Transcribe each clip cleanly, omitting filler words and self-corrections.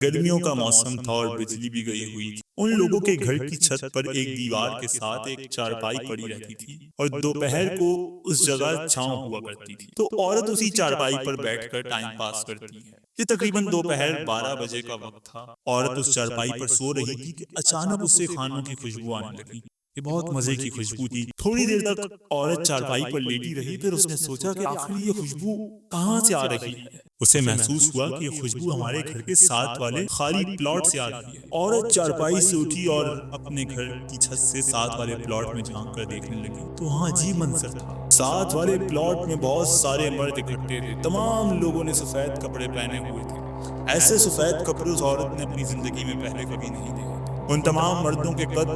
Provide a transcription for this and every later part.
गर्मियों का मौसम था और बिजली भी गई हुई थी। उन लोगों के घर की छत पर एक दीवार के साथ एक चारपाई पड़ी रहती थी और दोपहर को उस जगह छांव हुआ करती थी। तो औरत उसी चारपाई पर बैठकर टाइम पास करती है। ये तकरीबन दोपहर 12 बजे का वक्त था। औरत उस चारपाई पर सो रही थी कि अचानक उससे खानों की खुशबू आने लगी। ये बहुत मजे की खुशबू थी। थोड़ी देर तक औरत चारपाई पर लेटी रही, फिर उसने सोचा कि आखिर ये खुशबू कहाँ से आ रही है। उसे महसूस हुआ कि ये खुशबू हमारे घर के साथ वाले खाली प्लॉट से आ रही है। औरत चारपाई से उठी और अपने घर की छत से साथ वाले प्लॉट में झांक कर देखने लगी तो वहाँ अजीब मंजर था। साथ वाले प्लॉट में बहुत सारे मर्द इकट्ठे थे। तमाम लोगों ने सफेद कपड़े पहने हुए थे। ऐसे सफेद कपड़े उस औरत ने अपनी जिंदगी में पहले कभी नहीं देखे। उन तमाम मर्दों के कद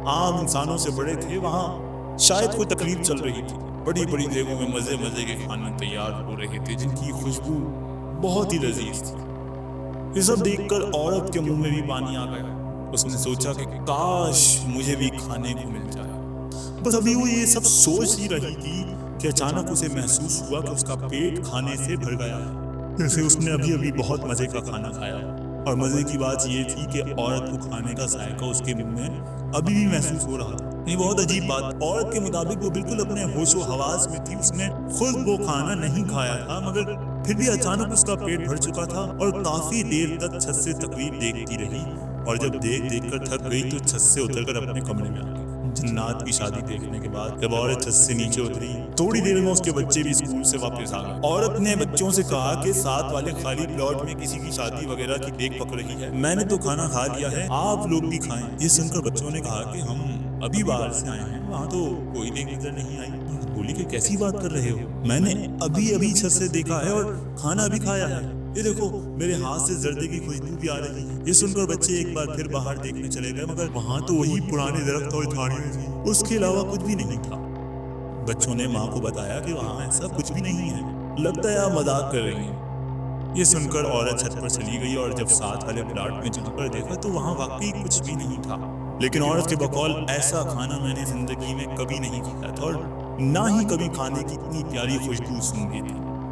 आम इंसानों से बड़े थे। वहाँ शायद कोई तकलीफ चल रही थी। बड़ी बड़ी देगों में मजे मजे के खाने तैयार हो रहे थे जिनकी खुशबू बहुत ही लजीज थी। ये सब देखकर औरत के मुंह में भी पानी आ गया। उसने सोचा कि काश मुझे भी खाने को मिल जाए। बस अभी वो ये सब सोच ही रही थी कि अचानक उसे महसूस हुआ कि उसका पेट खाने से भर गया है, जैसे उसने अभी अभी बहुत मजे का खाना खाया। और मजे की बात ये थी कि औरत को खाने का जायका उसके मुंह में अभी भी महसूस हो रहा था। ये बहुत अजीब बात। औरत के मुताबिक वो बिल्कुल अपने होशो हवास में थी। उसने खुद वो खाना नहीं खाया था, मगर फिर भी अचानक उसका पेट भर चुका था और काफी देर तक छत से तकरीब देखती रही। और जब देख कर थक गई तो छत से उतरकर अपने कमरे में आ गई। जन्नात की शादी देखने के बाद जब औरत छत से नीचे उतरी, थोड़ी देर में उसके बच्चे भी स्कूल से वापस आ गए। औरत ने बच्चों से कहा कि साथ वाले खाली प्लॉट में किसी की शादी वगैरह की देख पक रही है। मैंने तो खाना खा लिया है, आप लोग भी खाएं। ये सुनकर बच्चों ने कहा कि हम अभी बाहर से आए हैं, वहाँ तो कोई देख नजर नहीं आई। बोली कि कैसी बात कर रहे हो, मैंने अभी अभी छत से देखा है और खाना भी खाया है। ये देखो मेरे हाथ से जर्दे की खुशबू भी आ रही है। ये सुनकर बच्चे एक बार फिर बाहर देखने चले गए, मगर वहाँ तो वही पुराने दरख्त और झाड़ियाँ थी, उसके अलावा कुछ भी नहीं था। बच्चों ने माँ को बताया कि वहाँ ऐसा कुछ भी नहीं है, लगता है आप मजाक कर रही हैं। ये सुनकर औरत छत पर चली गई और जब साथ वाले प्लॉट में जाकर देखा तो वहाँ वाकई कुछ भी नहीं था। लेकिन औरत के बकौल ऐसा खाना मैंने जिंदगी में कभी नहीं खाया था और ना ही कभी खाने की इतनी प्यारी खुशबू सूंघी थी।